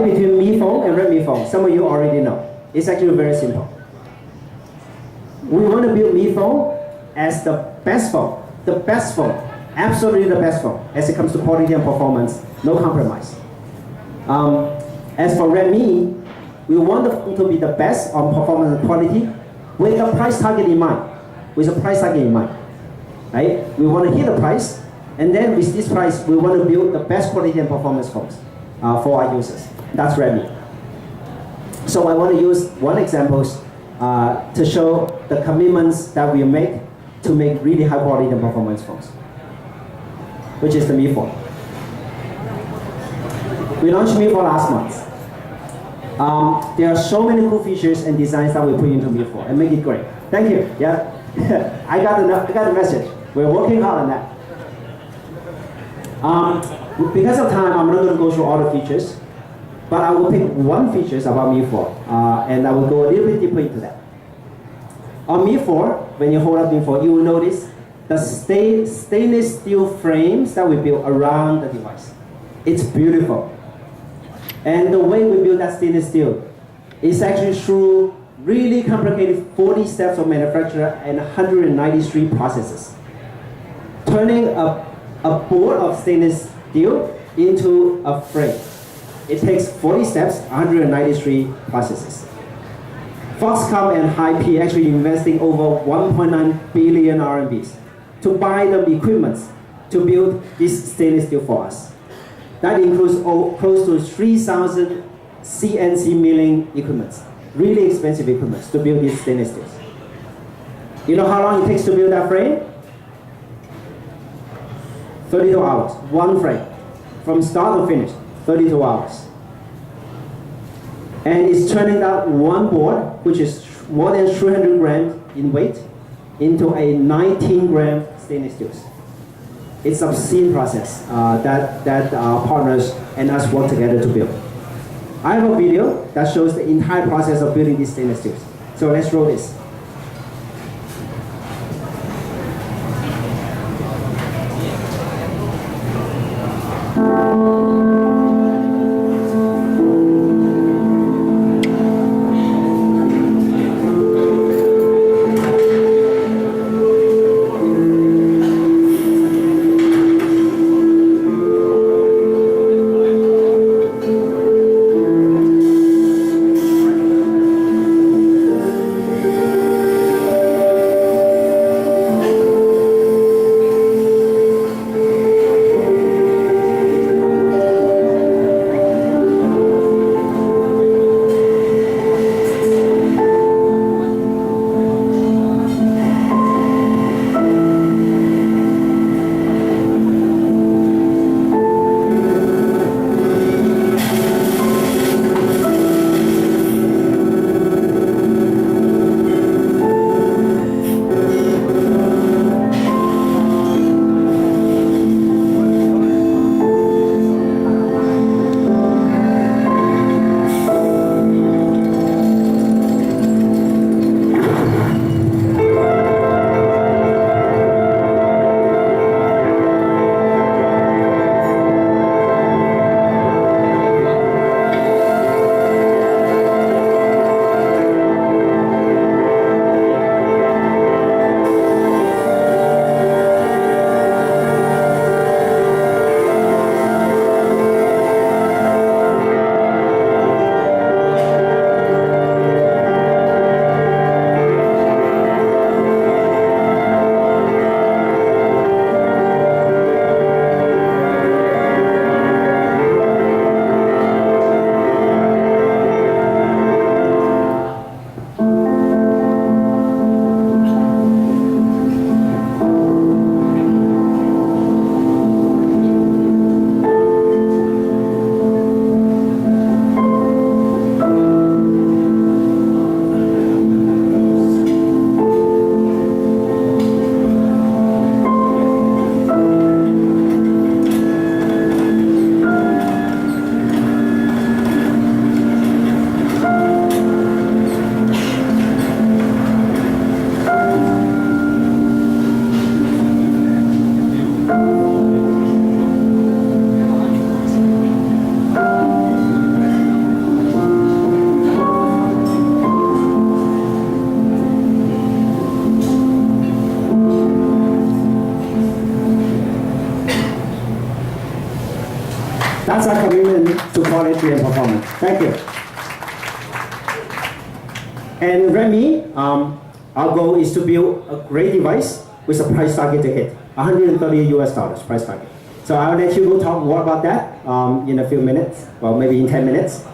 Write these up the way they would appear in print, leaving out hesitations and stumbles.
fight between Mi phone and Redmi phone, some of you already know. It's actually very simple. We want to build Mi phone as the best phone, absolutely the best phone, as it comes to quality and performance, no compromise. As for Redmi, we want the phone to be the best on performance and quality with a price target in mind. Right? We want to hit the price, and then with this price, we want to build the best quality and performance phones for our users. That's Redmi. So I want to use one example to show the commitments that we make to make really high quality and performance phones, which is the Mi 4. We launched Mi 4 last month. There are so many cool features and designs that we put into Mi 4 and make it great. Thank you. Yeah, I got the message. We're working hard on that. Because of time, I'm not going to go through all the features, but I will pick one feature about Mi 4, and I will go a little bit deeper into that. On Mi 4, when you hold up Mi 4, you will notice the stainless steel frames that we built around the device. It's beautiful. And the way we build that stainless steel is actually through really complicated 40 steps of manufacture and 193 processes. Turning a board of stainless steel into a frame. It takes 40 steps, 193 processes. Foxconn and HiP actually investing over 1.9 billion RMBs to buy the equipment to build this stainless steel for us. That includes close to 3,000 CNC milling equipments, really expensive equipment to build these stainless steels. You know how long it takes to build that frame? 32 hours, one frame. From start to finish, 32 hours. And it's turning that one board, which is more than 300 grams in weight, into a 19 gram stainless steel. It's an obscene process that our partners and us work together to build. I have a video that shows the entire process of building these stainless steels. So let's roll this. quality and performance. Thank you. And Redmi, our goal is to build a great device with a price target to hit, $130 price target. So I'll let you go talk more about that in a few minutes, or maybe in 10 minutes.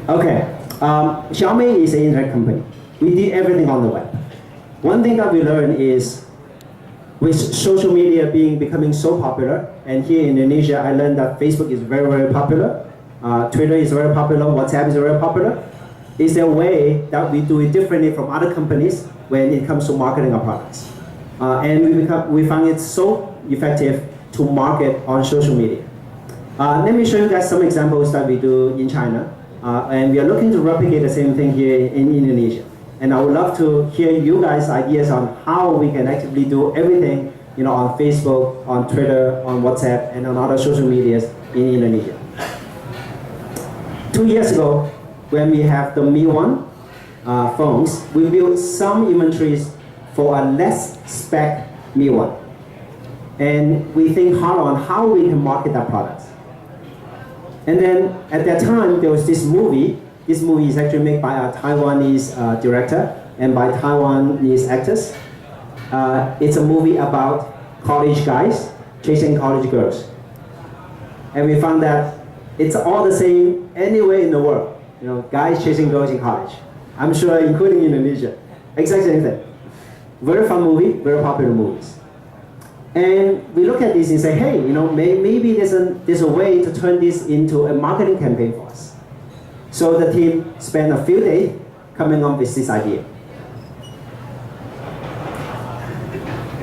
Okay, Xiaomi is an internet company. We did everything on the web. One thing that we learned is, with social media becoming so popular, and here in Indonesia, I learned that Facebook is very, very popular. Twitter is very popular. WhatsApp is very popular. Is there a way that we do it differently from other companies when it comes to marketing our products? And we found it so effective to market on social media. Let me show you guys some examples that we do in China. And we are looking to replicate the same thing here in Indonesia. And I would love to hear you guys' ideas on how we can actively do everything, on Facebook, on Twitter, on WhatsApp, and on other social medias in Indonesia. 2 years ago, when we have the Mi 1 phones, we built some inventories for a less spec Mi 1. And we think hard on how we can market that product. And then at that time, there was this movie. This movie is actually made by a Taiwanese director and by Taiwanese actors. It's a movie about college guys chasing college girls. And we found that it's all the same anywhere in the world. Guys chasing girls in college. I'm sure including Indonesia. Exact same thing. Very fun movie, very popular movies. And we look at this and say, hey, maybe there's a way to turn this into a marketing campaign for us. So the team spent a few days coming up with this idea.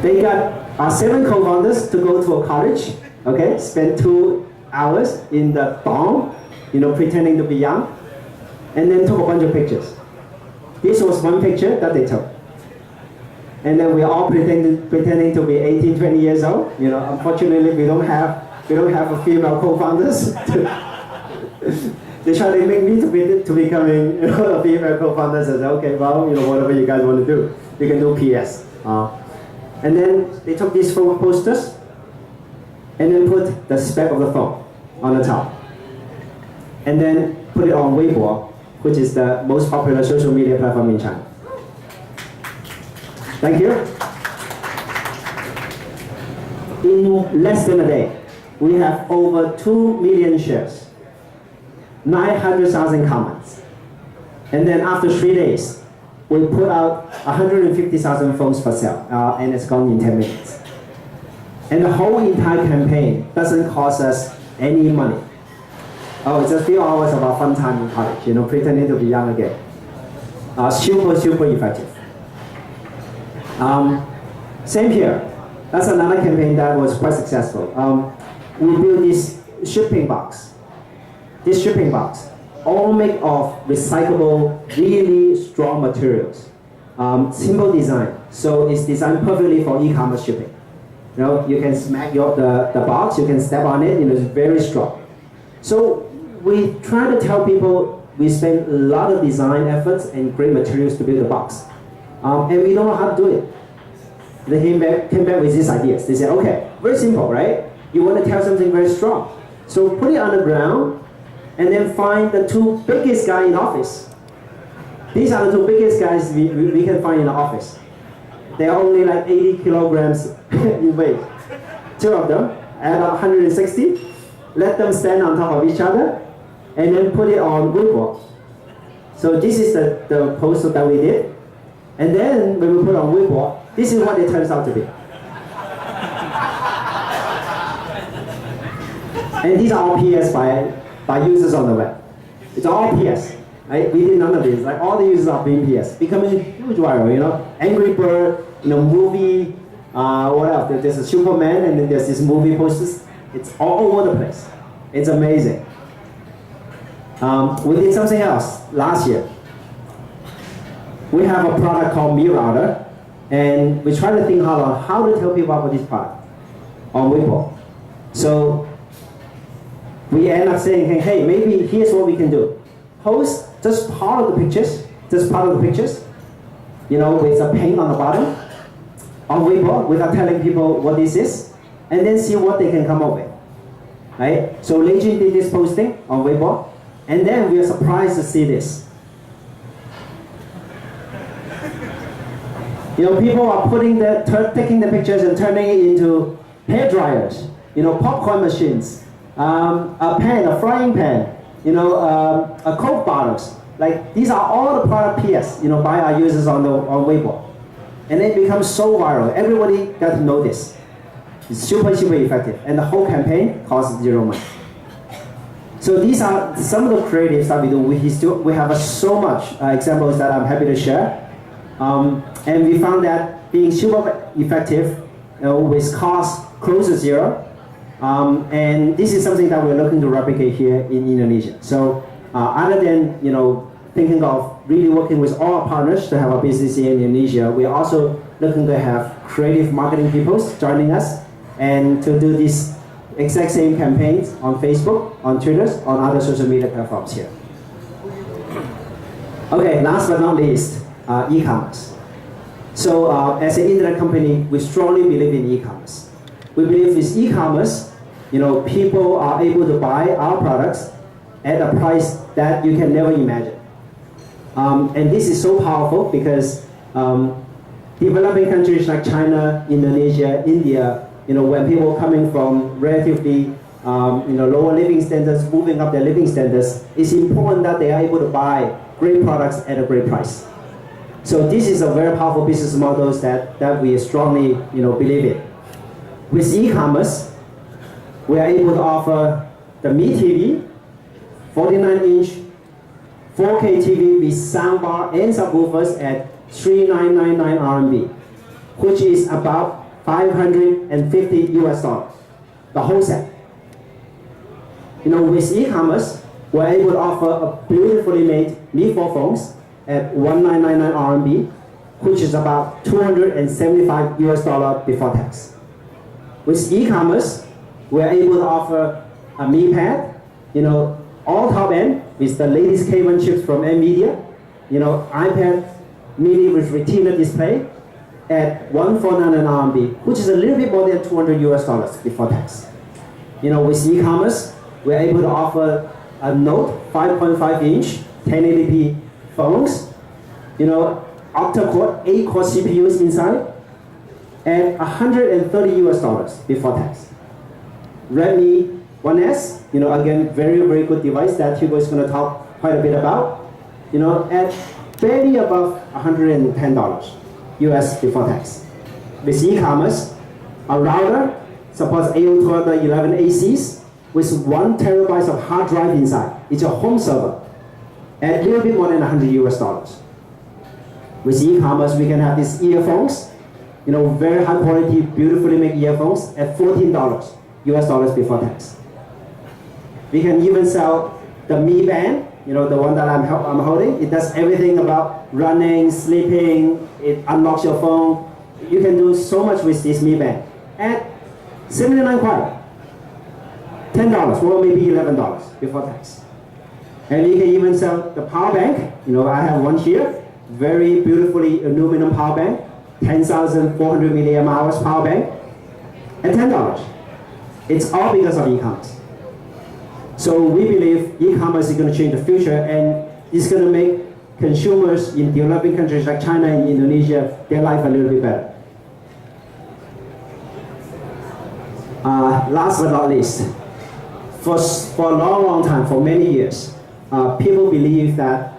They got 7 co-founders to go to a college, okay, spend 2 hours in the dorm, pretending to be young, and then took a bunch of pictures. This was one picture that they took. And then we are all pretending to be 18, 20 years old. Unfortunately, we don't have a female co-founders. They try to make me to becoming a female co-founder. I said, okay, well, whatever you guys want to do, you can do PS. And then they took these 4 posters and then put the spec of the phone on the top. And then put it on Weibo, which is the most popular social media platform in China. Thank you. In less than a day, we have over 2 million shares, 900,000 comments. And then after 3 days, we put out 150,000 phones for sale, and it's gone in 10 minutes. And the whole entire campaign doesn't cost us any money. Oh, it's a few hours of our fun time in college, pretending to be young again. Super effective. Same here. That's another campaign that was quite successful. We built this shipping box. This shipping box, all made of recyclable, really strong materials. Simple design, so it's designed perfectly for e-commerce shipping. You can smack the box, you can step on it, it's very strong. So we try to tell people we spend a lot of design efforts and great materials to build the box. And we don't know how to do it. They came back with these ideas. They said, okay, very simple, right? You want to tell something very strong. So put it on the ground, and then find the 2 biggest guys in office. These are the 2 biggest guys we can find in the office. They are only like 80 kilograms in weight. 2 of them, at 160. Let them stand on top of each other, and then put it on Weibo. So this is the poster that we did. And then when we put on Weibo, this is what it turns out to be. And these are all PS by users on the web. It's all PS. Right? We did none of this. Like all the users are being PS, becoming huge viral. Angry Bird, movie. What else? There's a Superman, and then there's this movie posters. It's all over the place. It's amazing. We did something else last year. We have a product called Mi Router, and we try to think hard on how to tell people about this product on Weibo. So we end up saying, hey, maybe here's what we can do. Post just part of the pictures, with a paint on the bottom on Weibo without telling people what this is, and then see what they can come up with. right? So Lei Jun did this posting on Weibo, and then we are surprised to see this. People are taking the pictures and turning it into hair dryers, popcorn machines, a pen, a frying pan, a Coke bottles. Like these are all the product PS, by our users on Weibo, and it becomes so viral. Everybody got to know this. It's super effective, and the whole campaign costs 0 money. So these are some of the creatives that we do. We have so much examples that I'm happy to share. And we found that being super effective with cost close to 0. And this is something that we're looking to replicate here in Indonesia. So other than thinking of really working with all our partners to have a business here in Indonesia, we're also looking to have creative marketing people joining us and to do these exact same campaigns on Facebook, on Twitter, on other social media platforms here. Okay, last but not least, e-commerce. So as an internet company, we strongly believe in e-commerce. We believe with e-commerce, people are able to buy our products at a price that you can never imagine. And this is so powerful because developing countries like China, Indonesia, India, when people coming from relatively lower living standards, moving up their living standards, it's important that they are able to buy great products at a great price. So this is a very powerful business model that we strongly believe in. With e-commerce, we are able to offer the Mi TV, 49-inch 4K TV with soundbar and subwoofers at 3,999 RMB, which is about $550 US, the whole set. With e-commerce, we're able to offer a beautifully made Mi 4 phones at 1,999 RMB, which is about $275 US before tax. With e-commerce, we're able to offer a Mi Pad, all top end with the latest K1 chips from NVIDIA, iPad mini with Retina display at 1,499 RMB, which is a little bit more than $200 US before tax. With e-commerce, we're able to offer a Note 5.5-inch 1080p phones, octa-core, 8-core CPUs inside, at $130 US before tax. Redmi 1S, again, very, very good device that Hugo is going to talk quite a bit about, at barely above $110 US before tax. With e-commerce, a router supports AO12 11 ACs with 1 terabyte of hard drive inside. It's a home server at a little bit more than $100 US. With e-commerce, we can have these earphones, very high quality, beautifully made earphones at $14 US before tax. We can even sell the Mi Band, the one that I'm holding. It does everything about running, sleeping, it unlocks your phone. You can do so much with this Mi Band at 79 kwai, $10 or maybe $11 before tax. And you can even sell the power bank. I have one here, very beautifully aluminum power bank, 10,400 milliamp hours power bank at $10. It's all because of e-commerce. So we believe e-commerce is going to change the future, and it's going to make consumers in developing countries like China and Indonesia, their life a little bit better. Last but not least, for a long time, for many years, people believe that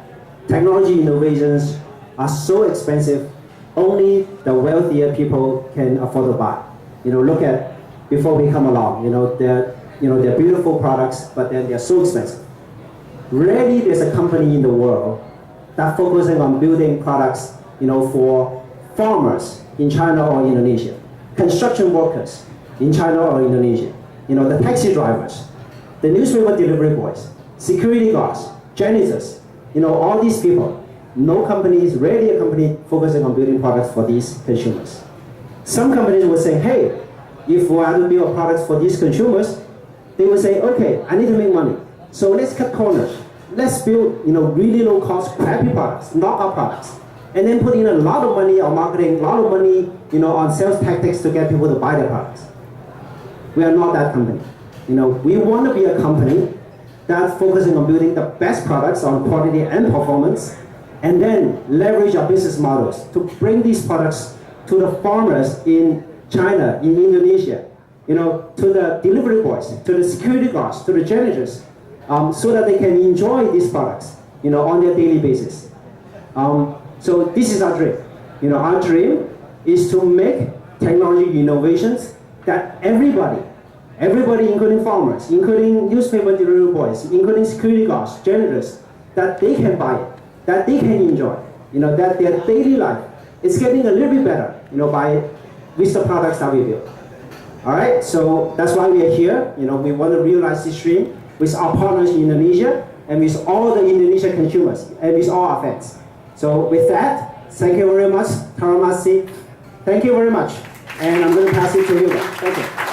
technology innovations are so expensive, only the wealthier people can afford to buy. Look at before we come along, they're beautiful products, but then they're so expensive. Rarely there's a company in the world that focusing on building products, for farmers in China or Indonesia, construction workers in China or Indonesia, the taxi drivers, the newspaper delivery boys, security guards, janitors, all these people. No company is rarely a company focusing on building products for these consumers. Some companies will say, hey, if we are to build products for these consumers, they will say, okay, I need to make money. So let's cut corners. Let's build, really low cost, crappy products, knockout products. And then put in a lot of money on marketing, a lot of money, on sales tactics to get people to buy their products. We are not that company. We want to be a company that's focusing on building the best products on quality and performance, and then leverage our business models to bring these products to the farmers in China, in Indonesia, to the delivery boys, to the security guards, to the janitors, so that they can enjoy these products, on their daily basis. So this is our dream. Our dream is to make technology innovations that everybody, including farmers, including newspaper delivery boys, including security guards, janitors, that they can buy it, that they can enjoy, that their daily life is getting a little bit better, with the products that we build. All right, so that's why we are here. We want to realize this dream with our partners in Indonesia and with all the Indonesian consumers and with all our fans. So with that, thank you very much, Taramasi. Thank you very much. And I'm going to pass it to you. Thank you.